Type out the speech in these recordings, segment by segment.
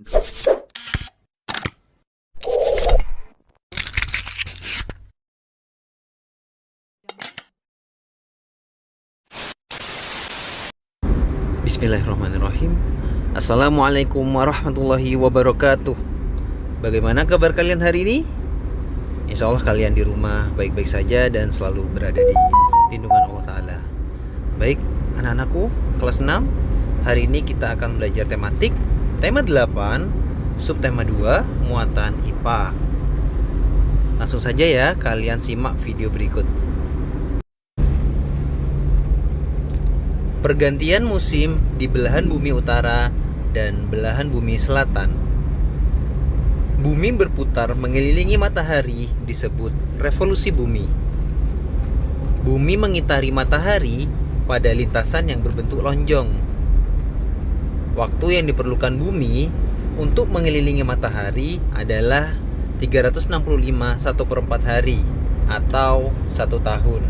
Bismillahirrahmanirrahim. Assalamualaikum warahmatullahi wabarakatuh. Bagaimana kabar kalian hari ini? Insya Allah kalian di rumah baik-baik saja dan selalu berada di lindungan Allah Ta'ala. Baik anak-anakku kelas 6, hari ini kita akan belajar tematik tema 8, subtema 2, muatan IPA. Langsung saja ya, kalian simak video berikut. Pergantian musim di belahan bumi utara dan belahan bumi selatan. Bumi berputar mengelilingi matahari disebut revolusi bumi. Bumi mengitari matahari pada lintasan yang berbentuk lonjong. Waktu yang diperlukan bumi untuk mengelilingi matahari adalah 365 1/4 hari atau 1 tahun.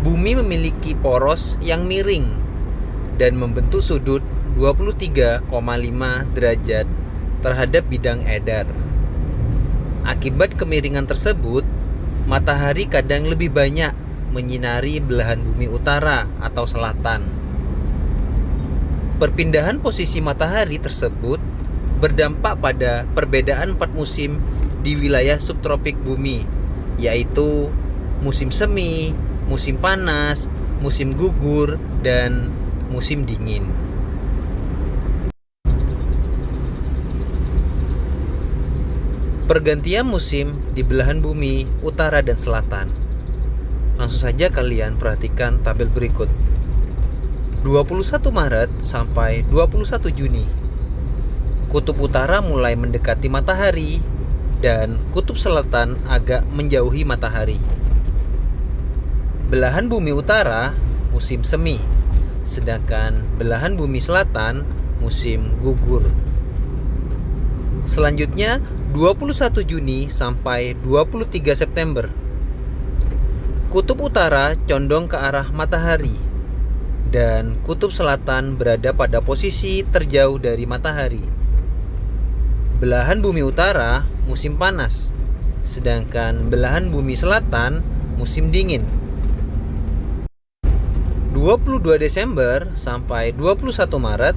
Bumi memiliki poros yang miring dan membentuk sudut 23,5 derajat terhadap bidang edar. Akibat kemiringan tersebut, matahari kadang lebih banyak menyinari belahan bumi utara atau selatan. Perpindahan posisi matahari tersebut berdampak pada perbedaan 4 musim di wilayah subtropik bumi, yaitu musim semi, musim panas, musim gugur, dan musim dingin. Pergantian musim di belahan bumi utara dan selatan. Langsung saja kalian perhatikan tabel berikut. 21 Maret sampai 21 Juni. Kutub utara mulai mendekati matahari dan kutub selatan agak menjauhi matahari. Belahan bumi utara musim semi, sedangkan belahan bumi selatan musim gugur. Selanjutnya 21 Juni sampai 23 September. Kutub utara condong ke arah matahari dan kutub selatan berada pada posisi terjauh dari matahari. Belahan bumi utara musim panas, sedangkan belahan bumi selatan musim dingin. 22 Desember sampai 21 Maret,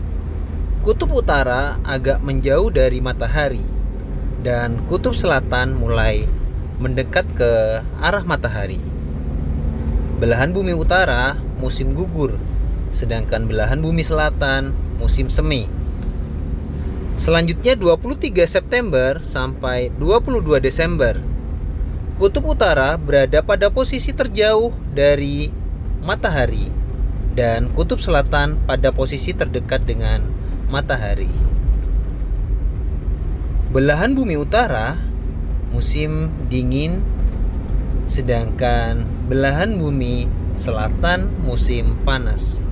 kutub utara agak menjauh dari matahari dan kutub selatan mulai mendekat ke arah matahari. Belahan bumi utara musim gugur, sedangkan belahan bumi selatan musim semi. Selanjutnya 23 September sampai 22 Desember, kutub utara berada pada posisi terjauh dari matahari dan kutub selatan pada posisi terdekat dengan matahari. Belahan bumi utara musim dingin, sedangkan belahan bumi selatan musim panas.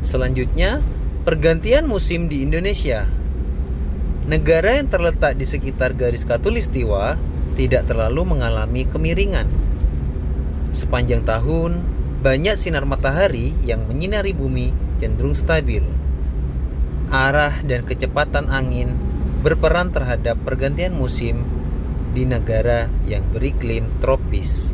Selanjutnya, pergantian musim di Indonesia. Negara yang terletak di sekitar garis khatulistiwa tidak terlalu mengalami kemiringan. Sepanjang tahun, banyak sinar matahari yang menyinari bumi cenderung stabil. Arah dan kecepatan angin berperan terhadap pergantian musim di negara yang beriklim tropis.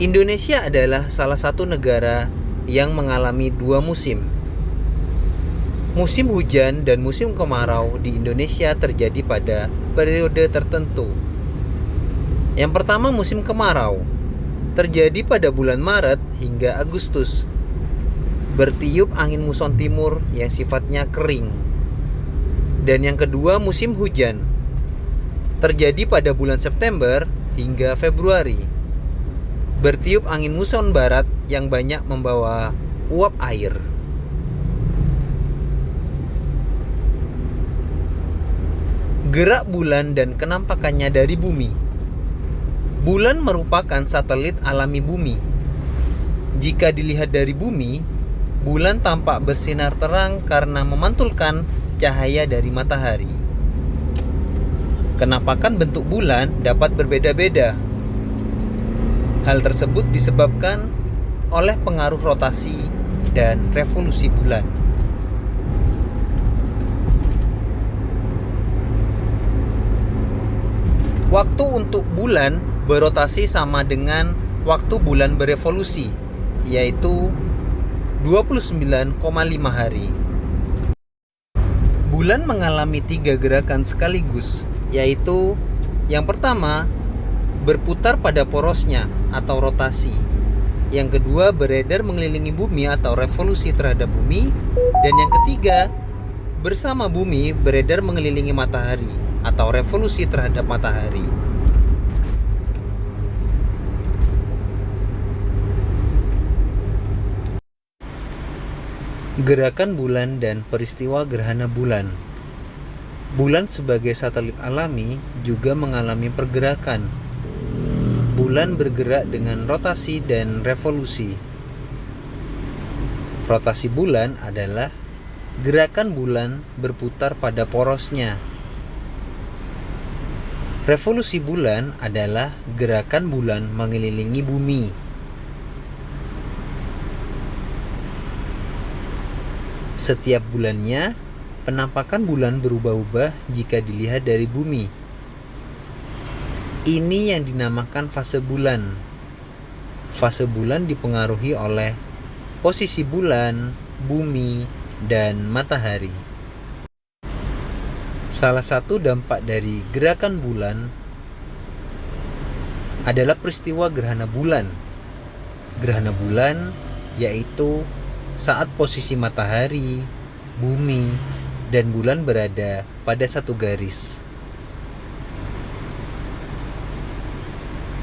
Indonesia adalah salah satu negara yang mengalami 2 musim. Musim hujan dan musim kemarau di Indonesia terjadi pada periode tertentu. Yang pertama, musim kemarau terjadi pada bulan Maret hingga Agustus. Bertiup angin muson timur yang sifatnya kering. Dan yang kedua, musim hujan terjadi pada bulan September hingga Februari. Bertiup angin muson barat yang banyak membawa uap air. Gerak bulan dan kenampakannya dari bumi. Bulan merupakan satelit alami bumi. Jika dilihat dari bumi, Bulan tampak bersinar terang karena memantulkan cahaya dari matahari. Kenampakan bentuk bulan dapat berbeda-beda. Hal tersebut disebabkan oleh pengaruh rotasi dan revolusi bulan. Waktu untuk bulan berotasi sama dengan waktu bulan berevolusi, yaitu 29,5 hari. Bulan mengalami 3 gerakan sekaligus, yaitu yang pertama, berputar pada porosnya atau rotasi. Yang kedua, beredar mengelilingi bumi atau revolusi terhadap bumi. Dan yang ketiga, bersama bumi beredar mengelilingi matahari atau revolusi terhadap matahari. Gerakan bulan dan peristiwa gerhana bulan. Bulan sebagai satelit alami juga mengalami pergerakan. Bulan bergerak dengan rotasi dan revolusi. Rotasi bulan adalah gerakan bulan berputar pada porosnya. Revolusi bulan adalah gerakan bulan mengelilingi bumi. Setiap bulannya, penampakan bulan berubah-ubah jika dilihat dari bumi. Ini yang dinamakan fase bulan. Fase bulan dipengaruhi oleh posisi bulan, bumi, dan matahari. Salah satu dampak dari gerakan bulan adalah peristiwa gerhana bulan. Gerhana bulan yaitu saat posisi matahari, bumi, dan bulan berada pada satu garis.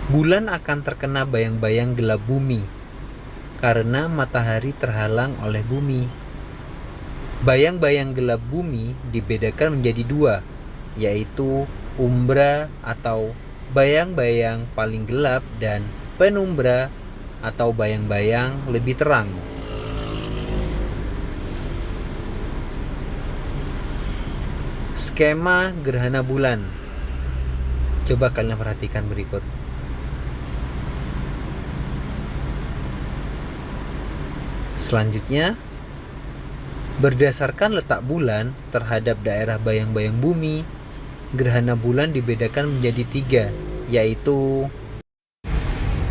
Bulan akan terkena bayang-bayang gelap bumi karena matahari terhalang oleh bumi. Bayang-bayang gelap bumi dibedakan menjadi dua, yaitu umbra atau bayang-bayang paling gelap dan penumbra atau bayang-bayang lebih terang. Skema gerhana bulan. Coba kalian perhatikan berikut. Selanjutnya, berdasarkan letak bulan terhadap daerah bayang-bayang bumi, gerhana bulan dibedakan menjadi 3, yaitu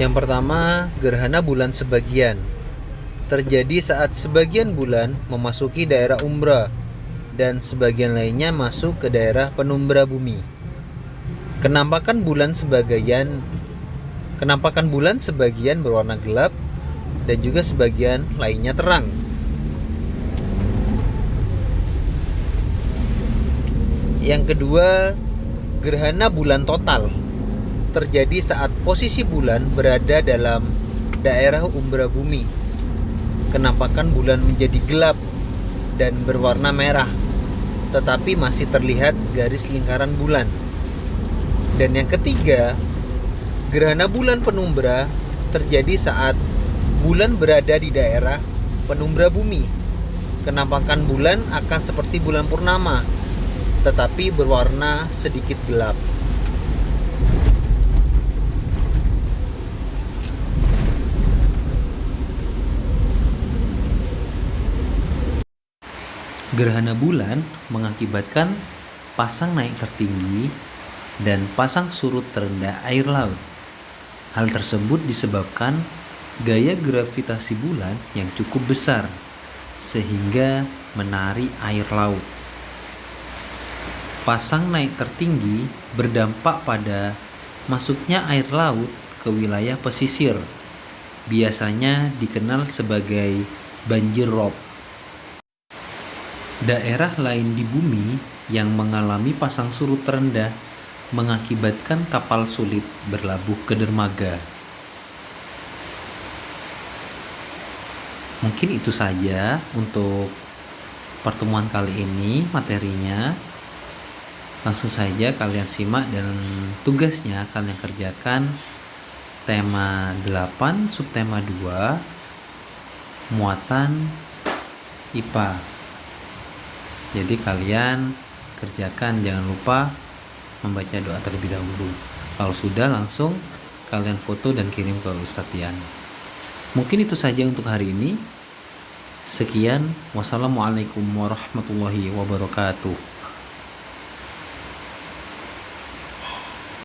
yang pertama, gerhana bulan sebagian. Terjadi saat sebagian bulan memasuki daerah umbra dan sebagian lainnya masuk ke daerah penumbra bumi. Kenampakan bulan sebagian berwarna gelap dan juga sebagian lainnya terang. Yang kedua, gerhana bulan total. Terjadi saat posisi bulan berada dalam daerah umbra bumi. Kenampakan bulan menjadi gelap dan berwarna merah, tetapi masih terlihat garis lingkaran bulan. Dan yang ketiga, gerhana bulan penumbra terjadi saat bulan berada di daerah penumbra bumi. Kenampakan bulan akan seperti bulan purnama, tetapi berwarna sedikit gelap. Gerhana bulan mengakibatkan pasang naik tertinggi dan pasang surut terendah air laut. Hal tersebut disebabkan gaya gravitasi bulan yang cukup besar sehingga menarik air laut. Pasang naik tertinggi berdampak pada masuknya air laut ke wilayah pesisir, biasanya dikenal sebagai banjir rob. Daerah lain di bumi yang mengalami pasang surut terendah mengakibatkan kapal sulit berlabuh ke dermaga. Mungkin itu saja untuk pertemuan kali ini materinya. Langsung saja kalian simak dan tugasnya kalian kerjakan tema 8 subtema 2 muatan IPA. Jadi kalian kerjakan, jangan lupa membaca doa terlebih dahulu. Kalau sudah, langsung kalian foto dan kirim ke Ustadz Tian. Mungkin itu saja untuk hari ini. Sekian, wassalamualaikum warahmatullahi wabarakatuh.